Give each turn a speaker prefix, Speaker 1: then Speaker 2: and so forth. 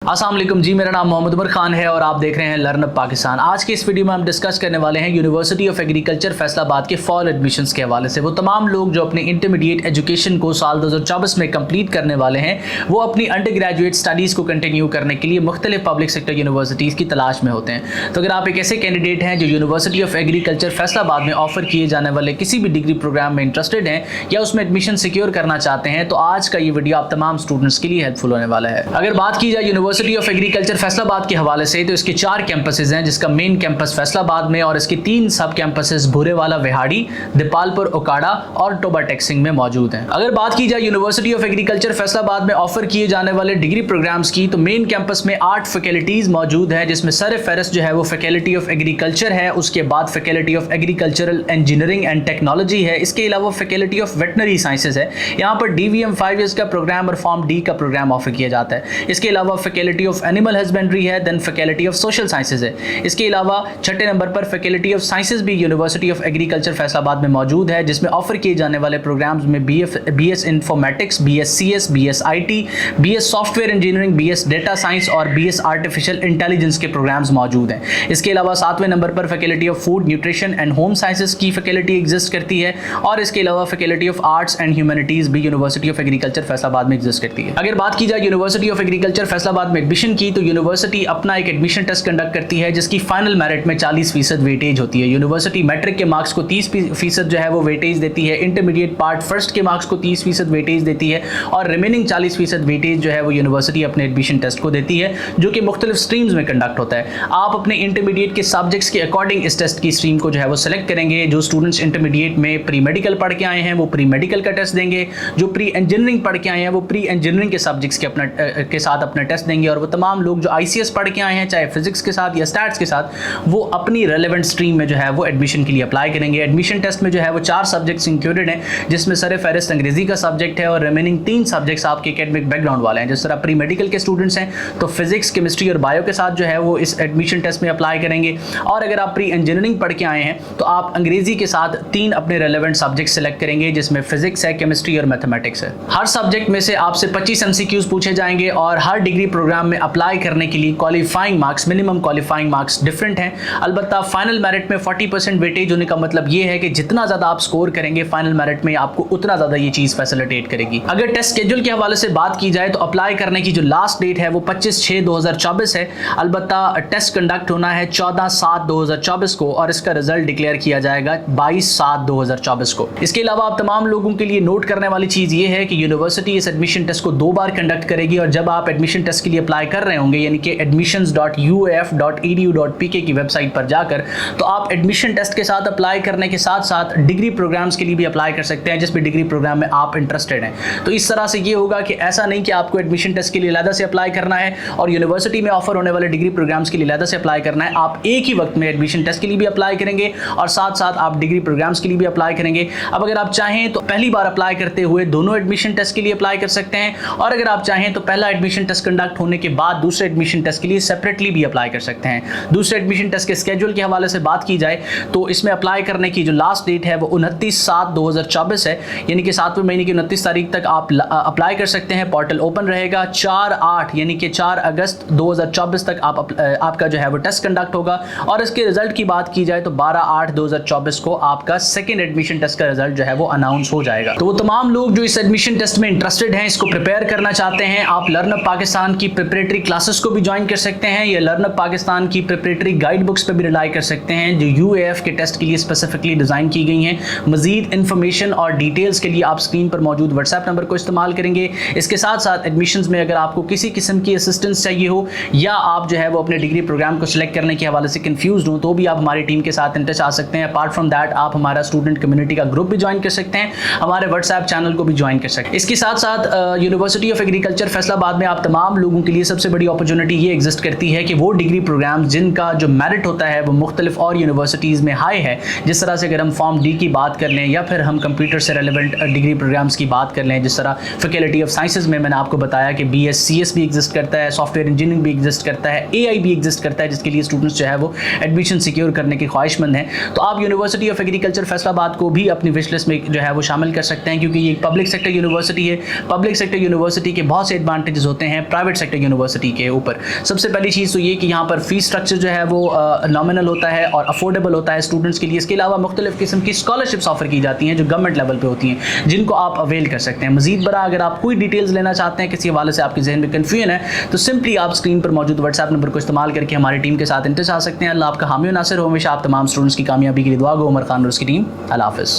Speaker 1: अस्सलाम वालेकुम जी, मेरा नाम मोहम्मद उमर खान है और आप देख रहे हैं लर्न अप पाकिस्तान। आज के इस वीडियो में हम डिस्कस करने वाले हैं यूनिवर्सिटी ऑफ एग्रीकल्चर फैसलाबाद के फॉल एडमिशन्स के हवाले से। वो तमाम लोग जो अपनी इंटरमीडिएट एजुकेशन को साल 2024 में कंप्लीट करने वाले हैं, वो अपनी अंडर ग्रेजुएट स्टडीज़ को कंटिन्यू करने के लिए मुख्तलिफ पब्लिक सेक्टर यूनिवर्सिटीज़ की तलाश में होते हैं। तो अगर आप एक ऐसे कैंडिडेट हैं जो यूनिवर्सिटी ऑफ एग्रीकल्चर फैसलाबाद में ऑफर किए जाने वाले किसी भी डिग्री प्रोग्राम में इंटरेस्टेड हैं या उसमें एडमिशन सिक्योर करना चाहते हैं, तो आज का ये वीडियो आप तमाम स्टूडेंट्स के लिए हेल्पफुल होने वाला है। अगर बात की जाए यूनिवर्सिटी ऑफ एग्रीकल्चर फैसलाबाद के हवाले से, तो इसके 4 कैंपसेस हैं, जिसका मेन कैंपस फैसलाबाद में और इसके 3 सब कैंपसेस भूरेवाला विहाड़ी, दीपालपुर ओकाड़ा और टोबा टेक्सिंग में मौजूद हैं। अगर बात की जाए यूनिवर्सिटी ऑफ एग्रीकल्चर फैसलाबाद में ऑफर किए जाने वाले डिग्री प्रोग्राम्स की, तो मेन कैंपस में 8 फैकल्टीज मौजूद है, जिसमें सर फेहरिस्त जो है वो फैकल्टी ऑफ एग्रीकल्चर है, उसके बाद faculty of agricultural engineering and technology है, इसके अलावा फैकल्टी ऑफ वेटनरी साइंसेज है। यहाँ पर DVM 5 ईयर्स का प्रोग्राम और फॉर्म D का प्रोग्राम ऑफर किया जाता है। इसके अलावा फैकल्टी ऑफ एनिमल हस्बेंड्री है, then faculty of social sciences है। इसके अलावा 6ठे नंबर पर फैकल्टी ऑफ साइंसेज भी यूनिवर्सिटी ऑफ एग्रीकल्चर फैसलाबाद में मौजूद है, जिसमें ऑफर किए जाने वाले प्रोग्राम्स में BS informatics, BS CS, BS IT, BS software engineering, BS data science और BS आर्टिफिशियल इंटेलिजेंस के प्रोग्राम्स मौजूद हैं। इसके अलावा 7वें नंबर पर faculty of food nutrition and home sciences की फैकल्टी एग्जिस्ट करती है और इसके अलावा faculty of arts and humanities भी यूनिवर्सिटी ऑफ एग्रीकल्चर फैसलाबाद में एग्जिस्ट करती है। अगर बात की जाए यूनिवर्सिटी ऑफ एग्रीकल्चर फैसलाबाद में एडमिशन की, तो यूनिवर्सिटी अपना एक एडमिशन टेस्ट कंडक्ट करती है, जिसकी फाइनल मेरिट में 40% वेटेज होती है। यूनिवर्सिटी मैट्रिक के मार्क्स को 30% जो है वो वेटेज देती है, इंटरमीडिएट पार्ट फर्स्ट के मार्क्स को 30% वेटेज देती है और रिमेनिंग 40% वेटेज जो है वो यूनिवर्सिटी अपने एडमिशन टेस्ट को देती है, जो कि मुख्तलिफ स्ट्रीम्स में कंडक्ट होता है। आप अपने इंटरमीडिएट के सब्जेक्ट्स के अकॉर्डिंग इस टेस्ट की स्ट्रीम को जो है वो सिलेक्ट करेंगे। जो स्टूडेंट्स इंटरमीडिएट में प्री मेडिकल पढ़ के आए हैं वो प्री मेडिकल का टेस्ट देंगे, जो प्री इंजीनियरिंग पढ़ के आए हैं वो प्री इंजीनियरिंग के सब्जेक्ट्स के साथ अपना टेस्ट देंगे, और वो तमाम लोग जो ICS पढ़ के आए हैं, चाहे फिजिक्स के साथ या स्टैट्स के साथ, वो अपनी रेलेवेंट स्ट्रीम में जो है वो एडमिशन के लिए अप्लाई करेंगे। एडमिशन टेस्ट में जो है वो 4 सब्जेक्ट्स इंक्लूडेड हैं, जिसमें सर फेहरिस्त अंग्रेजी का सब्जेक्ट है और रिमेनिंग 3 सब्जेक्ट्स आपके एकेडमिक बैकग्राउंड वाले हैं। जिस तरह प्री मेडिकल के स्टूडेंट्स हैं तो फिजिक्स, केमिस्ट्री और बायो के साथ जो है वो इस एडमिशन टेस्ट में अप्लाई करेंगे, और अगर आप प्री इंजीनियरिंग पढ़ के आए हैं तो आप अंग्रेजी के साथ 3 अपने रेलेवेंट सब्जेक्ट सेलेक्ट करेंगे, जिसमें फिजिक्स है, केमिस्ट्री और मैथमेटिक्स है। हर सब्जेक्ट में से आपसे 25 MCQs पूछे जाएंगे और हर डिग्री प्रोग्राम में अप्लाई करने के लिए qualifying marks, minimum qualifying marks different हैं। अलबत्ता फाइनल मेरिट में 40% वेटेज होने का मतलब ये है कि जितना ज़्यादा आप स्कोर करेंगे फाइनल मेरिट में, आपको उतना ज़्यादा ये चीज़ फैसिलिटेट करेगी। अगर टेस्ट शेड्यूल के हवाले से बात की जाए तो अप्लाई करने की जो लास्ट डेट है वो 25/6/2024 है। अलबत्ता टेस्ट कंडक्ट होना है 14/7/2024 को और इसका रिजल्ट डिक्लेयर किया जाएगा 22/7/2024 को। इसके अलावा आप तमाम लोगों के लिए नोट करने वाली चीज़ ये है कि यूनिवर्सिटी इस एडमिशन टेस्ट को 2 बार कंडक्ट करेगी, और जब आप एडमिशन टेस्ट के लिए अप्लाई कर रहे होंगे, यानी कि admissions.uaf.edu.pk की वेबसाइट पर जाकर, तो आप एडमिशन टेस्ट के साथ अप्लाई करने के साथ साथ डिग्री प्रोग्राम्स के लिए भी अप्लाई कर सकते हैं, जिस भी डिग्री प्रोग्राम में आप इंटरेस्टेड हैं। तो इस तरह से ये होगा कि ऐसा नहीं कि आपको एडमिशन टेस्ट के लिए अलग से अप्लाई करना है और यूनिवर्सिटी में ऑफर होने वाले डिग्री प्रोग्राम्स के लिए अलग से अप्लाई करना है। आप एक ही वक्त में एडमिशन टेस्ट के लिए भी अप्लाई करेंगे और साथ साथ आप डिग्री प्रोग्राम्स के लिए भी अप्लाई करेंगे। अब अगर आप चाहें तो पहली बार अप्लाई करते हुए दोनों एडमिशन टेस्ट के लिए अप्लाई कर सकते हैं, और अगर आप चाहें तो पहला एडमिशन टेस्ट कंडक्ट होने के बाद दूसरे एडमिशन टेस्ट के लिए सेपरेटली भी अप्लाई कर सकते हैं। दूसरे एडमिशन टेस्ट के स्केड्यूल के हवाले से बात की जाए तो इसमें अप्लाई करने की जो लास्ट डेट है वो 29/7/2024 है, यानी कि 7वें महीने की 29 तारीख तक आप अप्लाई कर सकते हैं। पोर्टल ओपन रहेगा। 4/8 यानी कि 4 अगस्त 2024 तक आपका जो है वो टेस्ट कंडक्ट होगा, और इसके रिजल्ट की बात की जाए तो 12/8/2024 को आपका सेकेंड एडमिशन टेस्ट का रिजल्ट जो है वो अनाउंस हो जाएगा। तो वो तमाम लोग जो इस एडमिशन टेस्ट में इंटरेस्टेड हैं, इसको प्रिपेयर करना चाहते हैं, आप लर्न अप पाकिस्तान की प्रिपरेटरी क्लासेस को भी ज्वाइन कर सकते हैं, या लर्न अप पाकिस्तान की प्रिपरेटरी गाइड बुक्स पर भी रिलाई कर सकते हैं, जो UAF के टेस्ट के लिए स्पेसिफिकली डिज़ाइन की गई हैं। मजीद इन्फॉर्मेशन और डिटेल्स के लिए आप स्क्रीन पर मौजूद व्हाट्सएप नंबर को इस्तेमाल करेंगे। इसके साथ साथ एडमिशन्स में अगर आपको किसी किस्म की असिस्टेंस चाहिए हो, या आप जो है वो अपने डिग्री प्रोग्राम को सिलेक्ट करने के हवाले से कंफ्यूज हो, तो भी आप हमारी टीम के साथ इन टच आ सकते हैं। अपार्ट फ्रॉम दैट आप हमारा स्टूडेंट कम्युनिटी का ग्रुप भी ज्वाइन कर सकते हैं, हमारे व्हाट्सएप चैनल को भी ज्वाइन कर सकते हैं। इसके साथ साथ यूनिवर्सिटी ऑफ एग्रीकल्चर फैसलाबाद में आप तमाम लोगों के लिए सबसे बड़ी अपॉर्चुनिटी ये एग्जिस्ट करती है कि वो डिग्री प्रोग्राम जिनका जो मेरिट होता है वो मुख्तलिफ और यूनिवर्सिटीज़ में हाई है, जिस तरह से अगर हम फॉर्म D की बात कर लें या फिर हम कंप्यूटर से रेलिवेंट डिग्री प्रोग्राम्स की बात कर लें, जिस तरह फैकल्टी ऑफ साइंसेज में मैंने आपको बताया कि BS CS भी एग्जिस्ट करता है, सॉफ्टवेयर इंजीनियरिंग भी एग्जिस्ट करता है, AI भी एग्जिस्ट करता है, जिसके लिए स्टूडेंट्स जो है वो एडमिशन सिक्योर करने के ख्वाहिशमंद हैं। तो आप यूनिवर्सिटी ऑफ एग्रीकल्चर फैसलाबाद को भी अपनी विश लिस्ट में जो है वो शामिल कर सकते हैं, क्योंकि ये एक पब्लिक सेक्टर यूनिवर्सिटी है। पब्लिक सेक्टर यूनिवर्सिटी के बहुत से एडवांटेजेस होते हैं प्राइवेट सेक्टर है यूनिवर्सिटी के ऊपर। सबसे पहली चीज़ तो ये कि यहाँ पर फीस स्ट्रक्चर जो है वो नॉमिनल होता है और अफोर्डेबल होता है स्टूडेंट्स के लिए। इसके अलावा मुख्तलिफ किस्म की स्कॉलरशिप्स ऑफर की जाती हैं जो गवर्नमेंट लेवल पे होती हैं, जिनको आप अवेल कर सकते हैं। मजीद बड़ा अगर आप कोई डिटेल्स लेना चाहते हैं, किसी हवाले से आपके जहन में कन्फ्यूजन है, तो सिंपली आप स्क्रीन पर मौजूद व्हाट्सएप नंबर को इस्तेमाल करके हमारी टीम के साथ इंटच आ सकते हैं। अल्लाह आपका हामी नासिर हो, हमेशा आप तमाम स्टूडेंट्स की कामयाबी के लिए दुआ गो। उमर खान और उसकी टीम, अल्लाह हाफ़िज़।